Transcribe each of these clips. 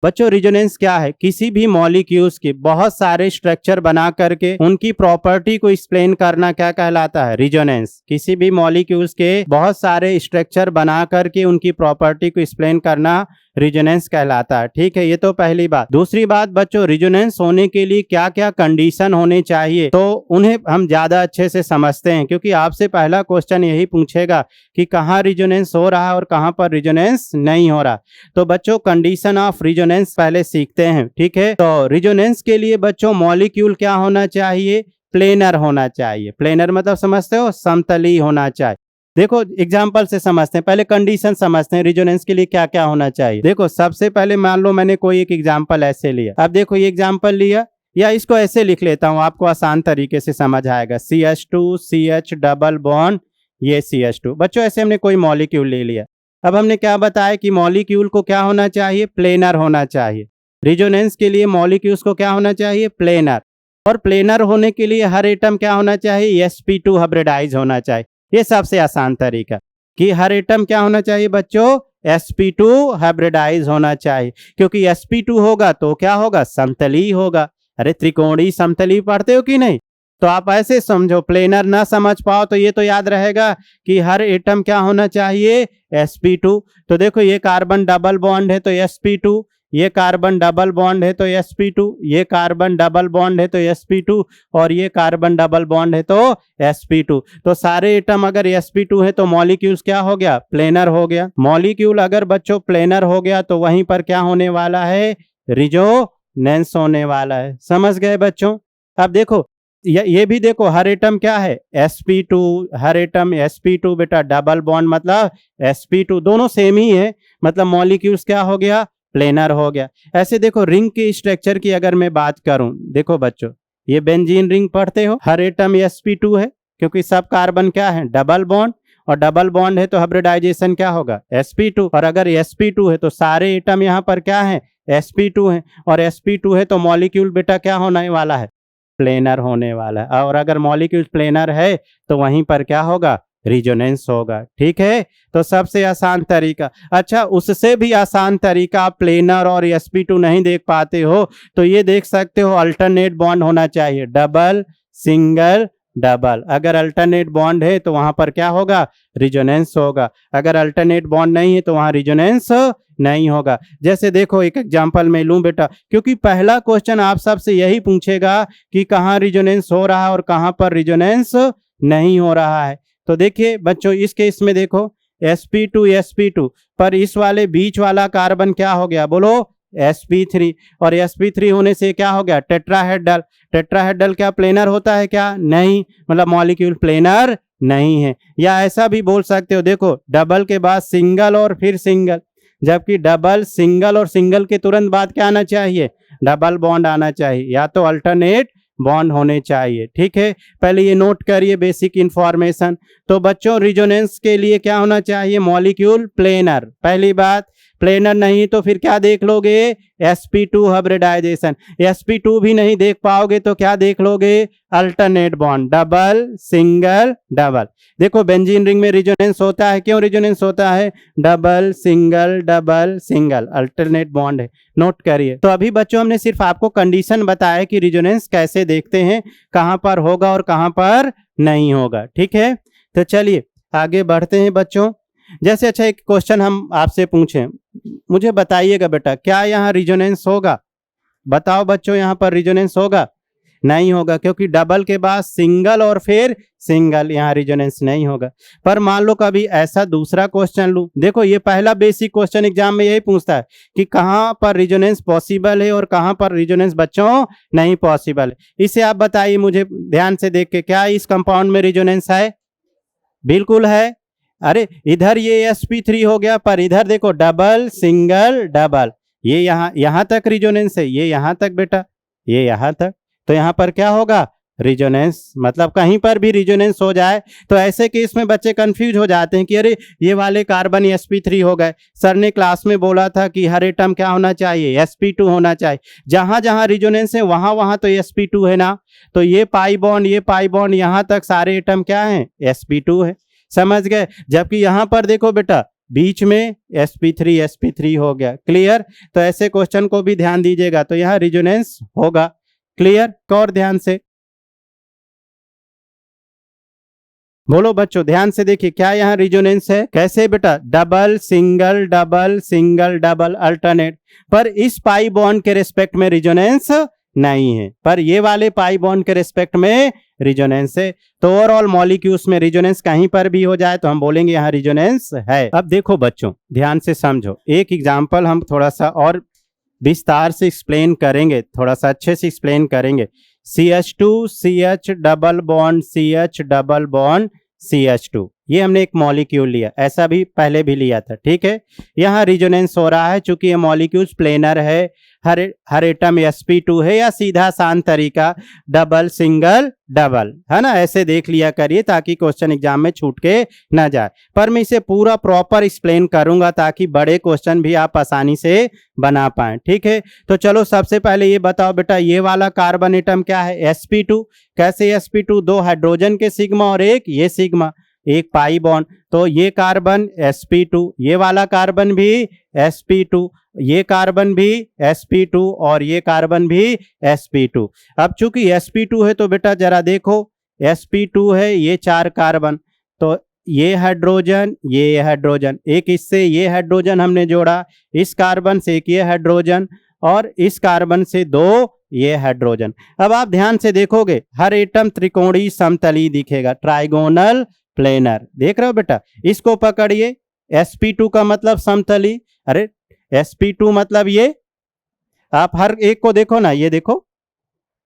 बच्चों रिजोनेंस क्या है? किसी भी मॉलिक्यूल्स के बहुत सारे स्ट्रक्चर बना करके उनकी प्रॉपर्टी को एक्सप्लेन करना क्या कहलाता है? रिजोनेंस। किसी भी मॉलिक्यूल्स के बहुत सारे स्ट्रक्चर बना करके उनकी प्रॉपर्टी को एक्सप्लेन करना रिजोनेंस कहलाता है। ठीक है, ये तो पहली बात। दूसरी बात बच्चों, रिजोनेंस होने के लिए क्या क्या कंडीशन होने चाहिए, तो उन्हें हम ज्यादा अच्छे से समझते हैं, क्योंकि आपसे पहला क्वेश्चन यही पूछेगा कि कहाँ रिजोनेंस हो रहा है और कहाँ पर रिजोनेंस नहीं हो रहा। तो बच्चों कंडीशन ऑफ रिजोनेंस पहले सीखते हैं। ठीक है, तो रिजोनेंस के लिए बच्चों मॉलिक्यूल क्या होना चाहिए? प्लेनर होना चाहिए। प्लेनर मतलब समझते हो? समतली होना चाहिए। देखो एग्जाम्पल से समझते हैं, पहले कंडीशन समझते हैं रिजोनेंस के लिए क्या क्या होना चाहिए। देखो सबसे पहले मान लो मैंने कोई एक एग्जाम्पल ऐसे लिया, अब देखो ये एग्जाम्पल लिया, या इसको ऐसे लिख लेता हूँ, आपको आसान तरीके से समझ आएगा। CH2 CH डबल बॉन्ड, ये CH2। बच्चों ऐसे हमने कोई मॉलिक्यूल ले लिया। अब हमने क्या बताया कि मॉलिक्यूल को क्या होना चाहिए? प्लेनर होना चाहिए। रिजोनेंस के लिए मॉलिक्यूल्स को क्या होना चाहिए? प्लेनर। और प्लेनर होने के लिए हर एटम क्या होना चाहिए? sp2 हाइब्रिडाइज होना चाहिए। ये सबसे आसान तरीका कि हर एटम क्या होना चाहिए बच्चों? sp2 हाइब्रिडाइज होना चाहिए, क्योंकि sp2 होगा तो क्या होगा? समतली होगा। अरे त्रिकोणीय समतली पढ़ते हो कि नहीं? तो आप ऐसे समझो, प्लेनर ना समझ पाओ तो ये तो याद रहेगा कि हर एटम क्या होना चाहिए? sp2। तो देखो ये कार्बन डबल बॉन्ड है तो sp2, ये कार्बन डबल बॉन्ड है तो sp2, ये कार्बन डबल बॉन्ड है तो sp2, और ये कार्बन डबल बॉन्ड है तो sp2। तो सारे एटम अगर sp2 है तो मॉलिक्यूल्स क्या हो गया? प्लेनर हो गया। मॉलिक्यूल अगर बच्चों प्लेनर हो गया तो वहीं पर क्या होने वाला है? रिजोनेंस होने वाला है। समझ गए बच्चों? अब देखो ये भी देखो, हर एटम क्या है? sp2, हर एटम sp2 बेटा, डबल बॉन्ड मतलब sp2, दोनों सेम ही है, मतलब मॉलिक्यूल्स क्या हो गया? प्लेनर हो गया। ऐसे देखो रिंग के स्ट्रक्चर की अगर मैं बात करूं, देखो बच्चों ये बेंजीन रिंग पढ़ते हो, हर एटम sp2 है, क्योंकि सब कार्बन क्या है? डबल बॉन्ड, और डबल बॉन्ड है तो हाइब्रिडाइजेशन क्या होगा? sp2। और अगर sp2 है तो सारे एटम यहाँ पर क्या है? sp2 है, और sp2 है तो मॉलिक्यूल बेटा क्या होने वाला है? प्लेनर होने वाला है। और अगर मॉलिक्यूल प्लेनर है तो वहीं पर क्या होगा? रिजोनेंस होगा। ठीक है, तो सबसे आसान तरीका। अच्छा, उससे भी आसान तरीका, आप प्लेनर और sp2 नहीं देख पाते हो तो ये देख सकते हो, अल्टरनेट बॉन्ड होना चाहिए, डबल सिंगल डबल। अगर अल्टरनेट बॉन्ड है तो वहां पर क्या होगा? रिजोनेंस होगा। अगर अल्टरनेट बॉन्ड नहीं है तो वहां रिजोनेंस नहीं होगा। जैसे देखो एक एग्जांपल मैं लूं बेटा, क्योंकि पहला क्वेश्चन आप सबसे यही पूछेगा कि कहाँ रिजोनेंस हो रहा है और कहाँ पर रिजोनेंस नहीं हो रहा है। तो देखिए बच्चों इस केस में देखो sp2 पर इस वाले बीच वाला कार्बन क्या हो गया? बोलो sp3। और sp3 होने से क्या हो गया? टेट्राहेड्रल। टेट्राहेड्रल क्या प्लेनर होता है क्या? नहीं, मतलब मॉलिक्यूल प्लेनर नहीं है। या ऐसा भी बोल सकते हो, देखो डबल के बाद सिंगल और फिर सिंगल, जबकि डबल सिंगल और सिंगल के तुरंत बाद क्या आना चाहिए? डबल बॉन्ड आना चाहिए, या तो अल्टरनेट बॉन्ड होने चाहिए। ठीक है, पहले ये नोट करिए बेसिक इंफॉर्मेशन। तो बच्चों रिजोनेंस के लिए क्या होना चाहिए? मॉलिक्यूल प्लेनर, पहली बात। प्लेनर नहीं तो फिर क्या देख लोगे? sp2 hybridisation. sp2 भी नहीं देख पाओगे तो क्या देख लोगे? Alternate bond, double single double. देखो बेंजीन रिंग में रिजोनेंस होता है, क्यों रिजोनेंस होता है? डबल सिंगल, अल्टरनेट बॉन्ड है। नोट करिए। तो अभी बच्चों हमने सिर्फ आपको कंडीशन बताया कि रिजोनेंस कैसे देखते हैं, कहां पर होगा और कहां पर नहीं होगा। ठीक है, तो चलिए आगे बढ़ते हैं बच्चों। जैसे अच्छा एक क्वेश्चन हम आपसे पूछें, मुझे बताइएगा बेटा क्या यहाँ रिजोनेंस होगा? बताओ बच्चों, यहाँ पर रिजोनेंस होगा? नहीं होगा, क्योंकि डबल के बाद सिंगल और फिर सिंगल, यहाँ रिजोनेंस नहीं होगा। पर मान लो कभी ऐसा दूसरा क्वेश्चन लूं, देखो ये पहला बेसिक क्वेश्चन एग्जाम में यही पूछता है कि कहां पर रिजोनेंस पॉसिबल है और कहां पर रिजोनेंस बच्चों नहीं पॉसिबल है। इसे आप बताइए मुझे ध्यान से देख के, क्या इस कंपाउंड में रिजोनेंस है? बिल्कुल है। अरे इधर ये sp3 हो गया, पर इधर देखो डबल सिंगल डबल, ये यहां तक रिजोनेंस है, ये यहां तक बेटा, ये यहां तक। तो यहां पर क्या होगा? रिजोनेंस। मतलब कहीं पर भी रिजोनेंस हो जाए तो ऐसे केस में बच्चे कंफ्यूज हो जाते हैं कि अरे ये वाले कार्बन sp3 हो गए। सर ने क्लास में बोला था कि हर एटम क्या होना चाहिए? sp2 होना चाहिए। जहां जहां रिजोनेंस है वहां वहां तो sp2 है ना। तो ये पाई बॉन्ड यहां तक सारे एटम क्या है? sp2 है। समझ गए। जबकि यहाँ पर देखो बेटा बीच में sp3 हो गया। क्लियर। तो ऐसे क्वेश्चन को भी ध्यान दीजिएगा, तो यहाँ रिजोनेंस होगा। क्लियर। और ध्यान से बोलो बच्चों, ध्यान से देखिए क्या यहाँ रिजोनेंस है। कैसे बेटा, double single double single double alternate. पर इस पाई बॉन्ड के रिस्पेक्ट में रिजोनेंस नहीं है, पर ये वाले पाई बॉन्ड के रिस्पेक्ट में रिजोनेंस है। तो ओवरऑल मॉलिक्यूल्स में रिजोनेंस कहीं पर भी हो जाए तो हम बोलेंगे यहाँ रिजोनेंस है। अब देखो बच्चों ध्यान से समझो, एक एग्जाम्पल हम थोड़ा सा और विस्तार से एक्सप्लेन करेंगे, थोड़ा सा अच्छे से एक्सप्लेन करेंगे। CH2 CH double bond CH double bond CH2, ये हमने एक मॉलिक्यूल लिया, ऐसा भी पहले भी लिया था। ठीक है, यहाँ रिजोनेंस हो रहा है चूंकि ये मॉलिक्यूल्स प्लेनर है, हर एटम sp2 है, या सीधा आसान तरीका डबल सिंगल डबल है ना, ऐसे देख लिया करिए ताकि क्वेश्चन एग्जाम में छूट के ना जाए। पर मैं इसे पूरा प्रॉपर एक्सप्लेन करूंगा ताकि बड़े क्वेश्चन भी आप आसानी से बना पाएं। ठीक है, तो चलो सबसे पहले ये बताओ बेटा, ये वाला कार्बन एटम क्या है, sp2। कैसे sp2, दो हाइड्रोजन के सिग्मा और एक ये सिग्मा, एक पाई बॉन्ड। तो ये कार्बन sp2, ये वाला कार्बन भी sp2, ये कार्बन भी sp2 और ये कार्बन भी sp2। अब चूंकि sp2 है तो बेटा जरा देखो, sp2 है, ये 4 कार्बन, तो ये हाइड्रोजन, ये हाइड्रोजन, एक इससे ये हाइड्रोजन हमने जोड़ा, इस कार्बन से एक ये हाइड्रोजन और इस कार्बन से 2 ये हाइड्रोजन। अब आप ध्यान से देखोगे हर एटम त्रिकोणीय समतली दिखेगा, ट्राइगोनल प्लेनर। देख रहे हो बेटा, इसको पकड़िए, sp2 का मतलब समतली, अरे sp2 मतलब ये, आप हर एक को देखो ना, ये देखो,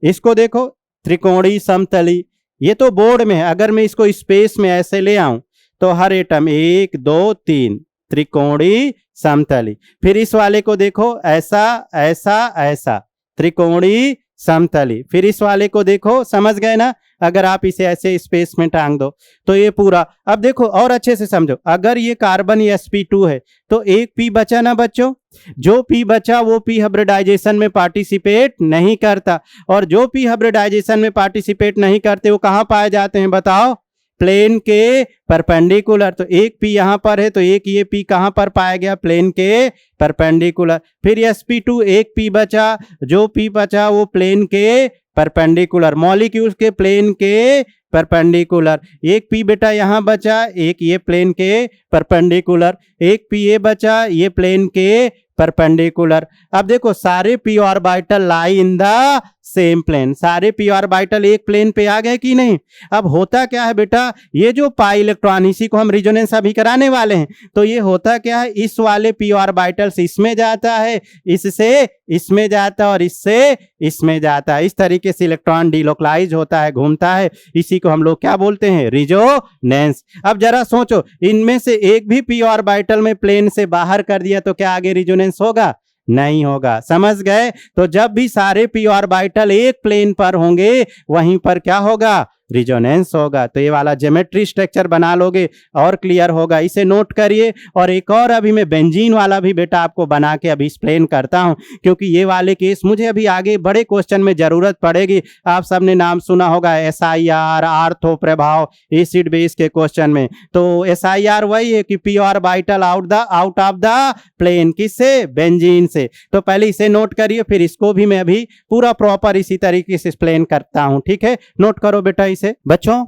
इसको देखो, त्रिकोणीय समतली। ये तो बोर्ड में है, अगर मैं इसको स्पेस में ऐसे ले आऊं तो हर एटम 1 2 3 त्रिकोणीय समतली। फिर इस वाले को देखो, ऐसा ऐसा ऐसा त्रिकोणीय समतली। फिर इस वाले को देखो, समझ गए ना, अगर आप इसे ऐसे स्पेस में टांग दो तो ये पूरा। अब देखो और अच्छे से समझो, अगर ये कार्बन sp2 है तो एक p बचा ना बच्चों, जो p बचा वो p हाइब्रिडाइजेशन में पार्टिसिपेट नहीं करता, और जो p हाइब्रिडाइजेशन में पार्टिसिपेट नहीं करते वो कहाँ पाए जाते हैं बताओ, प्लेन के परपेंडिकुलर। तो एक p यहाँ पर है तो एक ये p कहाँ पर पाया गया, प्लेन के परपेंडिकुलर। फिर sp2 एक p बचा, जो p बचा वो प्लेन के परपेंडिकुलर, मॉलिक्यूल्स के प्लेन के परपेंडिकुलर। एक p बेटा यहाँ बचा, एक ये प्लेन के परपेंडिकुलर, एक p ये बचा, ये प्लेन के परपेंडिकुलर। अब देखो सारे p orbital lie in the same plane, सारे p ऑर्बिटल एक प्लेन पे आ गए कि नहीं। अब होता क्या है बेटा, ये जो पाई इलेक्ट्रॉन, इसी को हम रिजोनेंस अभी कराने वाले हैं, तो ये होता क्या है, इस वाले p ऑर्बिटल से इसमें जाता है, इससे इसमें जाता है और इससे इसमें जाता है। इस तरीके से इलेक्ट्रॉन डिलोकलाइज होता है, घूमता है, इसी को हम लोग क्या बोलते हैं, रिजोनेंस। अब जरा सोचो, इनमें से एक भी p ऑर्बिटल में प्लेन से बाहर कर दिया तो क्या आगे रिजोनेंस होगा, नहीं होगा। समझ गए। तो जब भी सारे p ऑर्बिटल एक प्लेन पर होंगे वहीं पर क्या होगा, रिजोनेंस होगा। तो ये वाला ज्योमेट्री स्ट्रक्चर बना लोगे और क्लियर होगा, इसे नोट करिए। और एक और अभी मैं बेंजीन वाला भी बेटा आपको बना के अभी एक्सप्लेन करता हूं, क्योंकि ये वाले केस मुझे अभी आगे बड़े क्वेश्चन में जरूरत पड़ेगी। आप सबने नाम सुना होगा SIR, आर्थो प्रभाव, एसिड बेस के क्वेश्चन में। तो SIR वही है कि p orbital out of the plane, किससे, बेंजीन से। तो पहले इसे नोट करिए, फिर इसको भी मैं अभी पूरा प्रॉपर इसी तरीके से एक्सप्लेन करता हूं। ठीक है, नोट करो बेटा इसे। बच्चों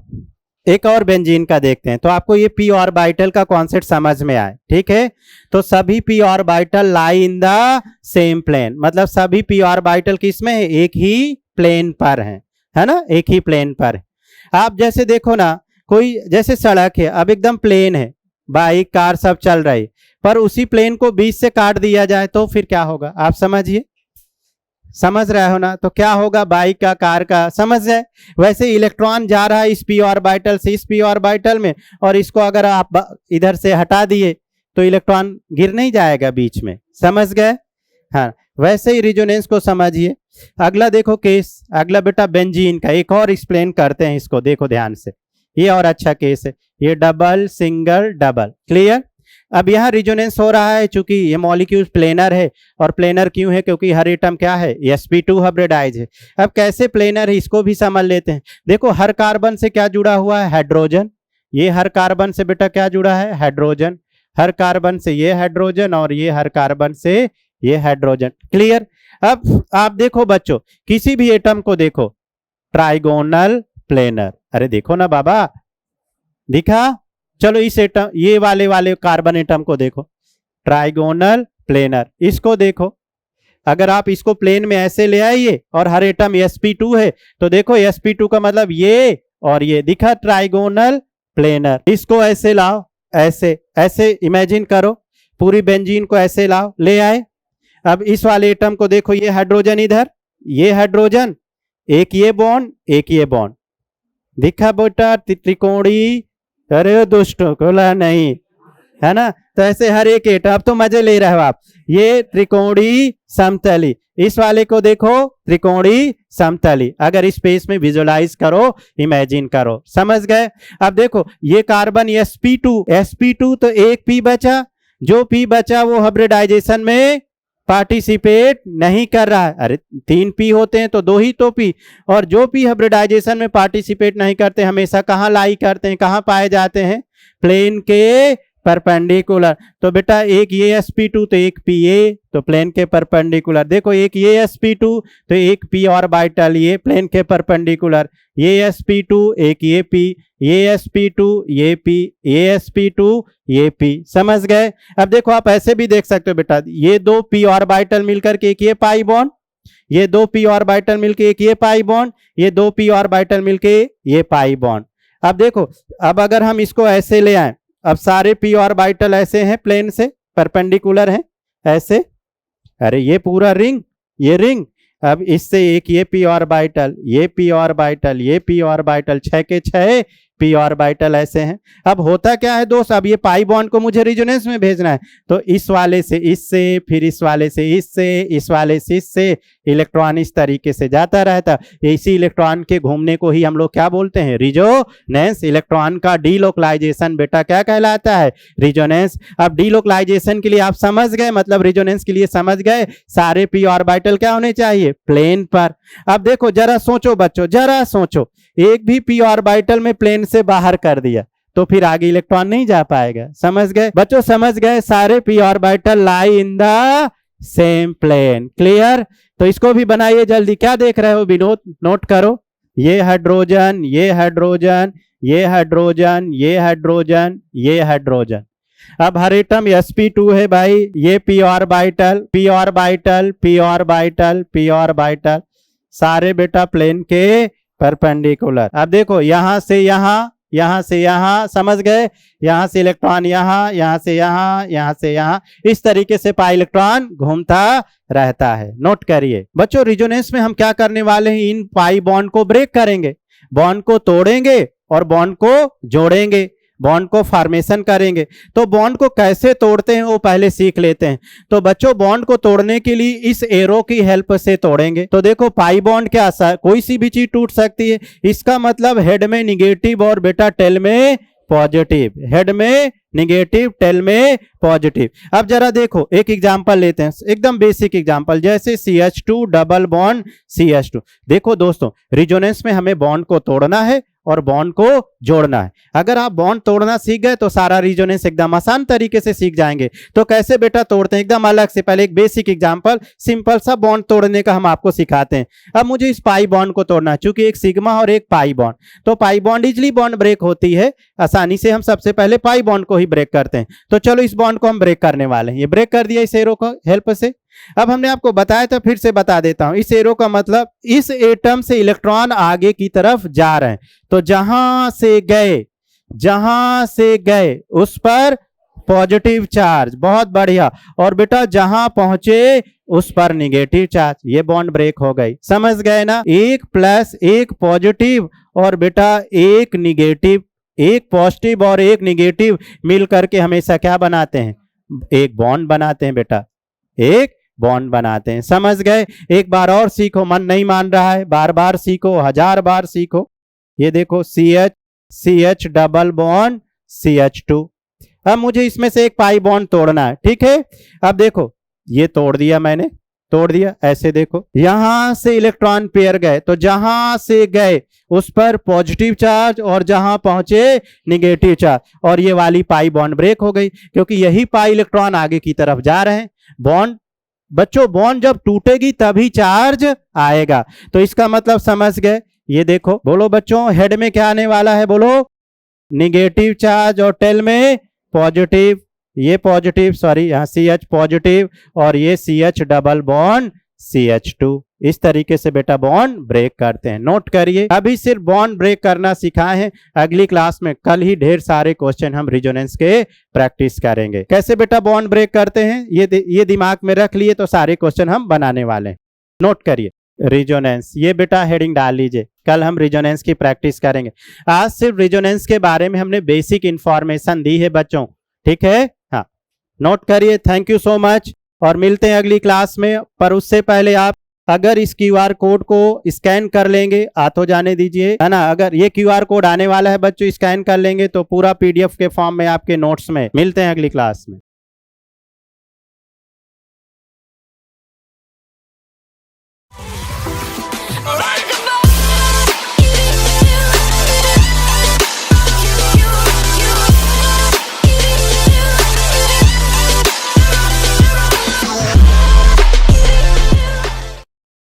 एक और बेंजीन का देखते हैं, तो आपको ये p ऑर्बिटल का कॉन्सेप्ट समझ में आए। ठीक है, तो सभी p orbital lie in the same plane, मतलब सभी p ऑर्बिटल किसमें है, एक ही प्लेन पर है ना, एक ही प्लेन पर है। आप जैसे देखो ना, कोई जैसे सड़क है, अब एकदम प्लेन है, बाइक कार सब चल रही, पर उसी प्लेन को बीच से काट दिया जाए तो फिर क्या होगा, आप समझिए, समझ रहे हो ना। तो क्या होगा, बाइक का, कार का, समझ जाए। वैसे इलेक्ट्रॉन जा रहा है इस p ऑर्बिटल से इस p ऑर्बिटल में, और इसको अगर आप इधर से हटा दिए तो इलेक्ट्रॉन गिर नहीं जाएगा बीच में, समझ गए। हाँ, वैसे ही रिजोनेंस को समझिए। अगला देखो केस, अगला बेटा बेंजीन का, एक और एक्सप्लेन करते हैं इसको, देखो ध्यान से, ये और अच्छा केस है, ये डबल सिंगल डबल। क्लियर। अब यहाँ रिजोनेंस हो रहा है चूंकि ये मॉलिक्यूल प्लेनर है, और प्लेनर क्यों है, क्योंकि हर एटम क्या है, sp2 हाइब्रिडाइज है। अब कैसे प्लेनर है इसको भी समझ लेते हैं। देखो हर कार्बन से क्या जुड़ा हुआ है, हाइड्रोजन, ये हर कार्बन से बेटा क्या जुड़ा है, हाइड्रोजन, हर कार्बन से ये हाइड्रोजन और ये हर कार्बन से ये हाइड्रोजन। क्लियर। अब आप देखो बच्चों, किसी भी एटम को देखो, ट्राइगोनल प्लेनर, अरे देखो ना बाबा, दिखा। चलो इस एटम, ये वाले कार्बन एटम को देखो, ट्राइगोनल प्लेनर, इसको देखो। अगर आप इसको प्लेन में ऐसे ले आइए और हर एटम sp2 है, तो देखो sp2 का मतलब ये और ये, दिखा ट्राइगोनल प्लेनर। इसको ऐसे लाओ, ऐसे ऐसे इमेजिन करो, पूरी बेंजीन को ऐसे लाओ, ले आए। अब इस वाले एटम को देखो, ये हाइड्रोजन इधर, ये हाइड्रोजन, एक ये बॉन्ड, एक ये बॉन्ड, दिखा बेटा त्रिकोणी। अरे दोस्तों खोला नहीं है ना, तो ऐसे हर एक एटम, अब तो मजे ले रहे हो आप। ये त्रिकोणी समतली, इस वाले को देखो त्रिकोणी समतली। अगर स्पेस में विजुअलाइज करो, इमेजिन करो, समझ गए। अब देखो ये कार्बन sp2 तो एक p बचा, जो p बचा वो हाइब्रिडाइजेशन में पार्टिसिपेट नहीं कर रहा है। अरे 3 p होते हैं तो 2 ही तो p, और जो p हाइब्रिडाइजेशन में पार्टिसिपेट नहीं करते हमेशा कहाँ लाई करते हैं, कहाँ पाए जाते हैं, प्लेन के परपेंडिकुलर। तो बेटा एक ये sp2 तो एक pa, तो प्लेन के परपेंडिकुलर। देखो एक ये sp2 तो एक p ऑर्बिटल, ये प्लेन के परपेंडिकुलर, ये sp2 एक ये p, ये sp2 ये p, ये sp2 ये p, समझ गए। अब देखो आप ऐसे भी देख सकते हो बेटा, ये 2 p ऑर्बिटल मिलकर के एक ये पाई बॉन्ड, ये 2 p ऑर्बिटल मिलके एक ये पाई बॉन्ड, ये 2 p ऑर्बिटल मिलके ये पाई बॉन्ड। अब देखो, अब अगर हम इसको ऐसे ले आए, अब सारे p ऑर्बिटल ऐसे हैं, प्लेन से परपेंडिकुलर हैं ऐसे, अरे ये पूरा रिंग, ये रिंग। अब इससे एक ये p ऑर्बिटल, ये p ऑर्बिटल, ये p ऑर्बिटल, 6 के 6 p ऑर्बिटल ऐसे हैं। अब होता क्या है दोस्त, अब ये पाई बॉन्ड को मुझे रिजोनेंस में भेजना है, तो इस वाले से इससे, फिर इस वाले से इससे, इस वाले से इससे, इलेक्ट्रॉन इस तरीके से जाता रहता। इसी इलेक्ट्रॉन के घूमने को ही हम लोग क्या बोलते हैं, रिजोनेंस। इलेक्ट्रॉन का डीलोकलाइजेशन बेटा क्या कहलाता है, रिजोनेंस। अब डीलोकलाइजेशन के लिए आप समझ गए, मतलब रिजोनेंस के लिए समझ गए, सारे p ऑर्बिटल क्या होने चाहिए, प्लेन पर। अब देखो जरा सोचो बच्चों, जरा सोचो, एक भी p ऑर्बिटल में प्लेन से बाहर कर दिया तो फिर आगे इलेक्ट्रॉन नहीं जा पाएगा, समझ गए बच्चों, समझ गए। सारे p orbital lie in the same plane. Clear. तो इसको भी बनाइए जल्दी, क्या देख रहे हो विनोद, नोट करो, ये हाइड्रोजन, ये हाइड्रोजन, ये हाइड्रोजन, ये हाइड्रोजन, ये हाइड्रोजन। अब हर एटम sp2 है भाई, ये p orbital, p orbital, p orbital, p orbital, सारे बेटा प्लेन के परपेंडिकुलर। अब देखो यहां से यहां, यहां से यहां, समझ गए, यहां से इलेक्ट्रॉन यहां, यहां से यहां, यहां से यहां, इस तरीके से पाई इलेक्ट्रॉन घूमता रहता है। नोट करिए बच्चों, रिजोनेंस में हम क्या करने वाले हैं, इन पाई बॉन्ड को ब्रेक करेंगे, बॉन्ड को तोड़ेंगे और बॉन्ड को जोड़ेंगे, बॉन्ड को फॉर्मेशन करेंगे। तो बॉन्ड को कैसे तोड़ते हैं वो पहले सीख लेते हैं। तो बच्चों बॉन्ड को तोड़ने के लिए इस एरो की हेल्प से तोड़ेंगे। तो देखो पाई बॉन्ड क्या असर, कोई सी भी चीज टूट सकती है, इसका मतलब हेड में निगेटिव और बेटा टेल में पॉजिटिव, हेड में निगेटिव, टेल में पॉजिटिव। अब जरा देखो एक एग्जांपल लेते हैं, एकदम बेसिक एग्जांपल, जैसे CH2 डबल बॉन्ड CH2। देखो दोस्तों, रिजोनेंस में हमें बॉन्ड को तोड़ना है और बॉन्ड को जोड़ना है। अगर आप बॉन्ड तोड़ना सीख गए तो सारा रिजोनेंस एकदम आसान तरीके से सीख जाएंगे। तो कैसे बेटा तोड़ते हैं, एकदम अलग से, पहले एक बेसिक एग्जांपल, सिंपल सा बॉन्ड तोड़ने का हम आपको सिखाते हैं। अब मुझे इस पाई बॉन्ड को तोड़ना है, चूंकि एक सिग्मा और एक पाई बॉन्ड, तो pi bond easily bond break होती है आसानी से, हम सबसे पहले पाई बॉन्ड को ही ब्रेक करते हैं। तो चलो इस बॉन्ड को हम ब्रेक करने वाले हैं, ये ब्रेक कर दिया इस एरो को हेल्प से। अब हमने आपको बताया था, फिर से बता देता हूं, इस एरो का मतलब इस एटम से इलेक्ट्रॉन आगे की तरफ जा रहे हैं, तो जहां से गए उस पर पॉजिटिव चार्ज, बहुत बढ़िया, और बेटा जहां पहुंचे उस पर निगेटिव चार्ज, ये बॉन्ड ब्रेक हो गई, समझ गए ना। एक प्लस एक पॉजिटिव और बेटा एक निगेटिव, एक पॉजिटिव और एक निगेटिव मिल करके हमेशा क्या बनाते हैं, एक बॉन्ड बनाते हैं बेटा, एक बॉन्ड बनाते हैं, समझ गए। एक बार और सीखो, मन नहीं मान रहा है, बार बार सीखो, 1000 बार सीखो। ये देखो CH डबल बॉन्ड CH2। अब मुझे इसमें से एक पाई बॉन्ड तोड़ना है, ठीक है। अब देखो ये तोड़ दिया मैंने, तोड़ दिया, ऐसे देखो यहां से इलेक्ट्रॉन पेयर गए तो जहां से गए उस पर पॉजिटिव चार्ज और जहां पहुंचे निगेटिव चार्ज, और ये वाली पाई बॉन्ड ब्रेक हो गई क्योंकि यही पाई इलेक्ट्रॉन आगे की तरफ जा रहे हैं। बॉन्ड बच्चों, बॉन्ड जब टूटेगी तभी चार्ज आएगा, तो इसका मतलब समझ गए। ये देखो, बोलो बच्चों, हेड में क्या आने वाला है, बोलो निगेटिव चार्ज, और टेल में पॉजिटिव, ये पॉजिटिव, सॉरी यहाँ CH पॉजिटिव और ये CH डबल बॉन्ड CH2। इस तरीके से बेटा बॉन्ड ब्रेक करते हैं। नोट करिए, अभी सिर्फ बॉन्ड ब्रेक करना सिखाए हैं, अगली क्लास में कल ही ढेर सारे क्वेश्चन हम रेजोनेंस के प्रैक्टिस करेंगे। कैसे बेटा बॉन्ड ब्रेक करते हैं ये दिमाग में रख लिए तो सारे क्वेश्चन हम बनाने वाले हैं। नोट करिए रेजोनेंस, ये बेटा हेडिंग डाल लीजिए, कल हम रेजोनेंस की प्रैक्टिस करेंगे। आज सिर्फ रेजोनेंस के बारे में हमने बेसिक इंफॉर्मेशन दी है बच्चों, ठीक है। हाँ, नोट करिए। थैंक यू सो मच, और मिलते हैं अगली क्लास में। पर उससे पहले आप अगर इस QR कोड को स्कैन कर लेंगे, तो जाने दीजिए, है ना। अगर ये QR कोड आने वाला है बच्चों, स्कैन कर लेंगे तो पूरा PDF के फॉर्म में आपके नोट्स में। मिलते हैं अगली क्लास में।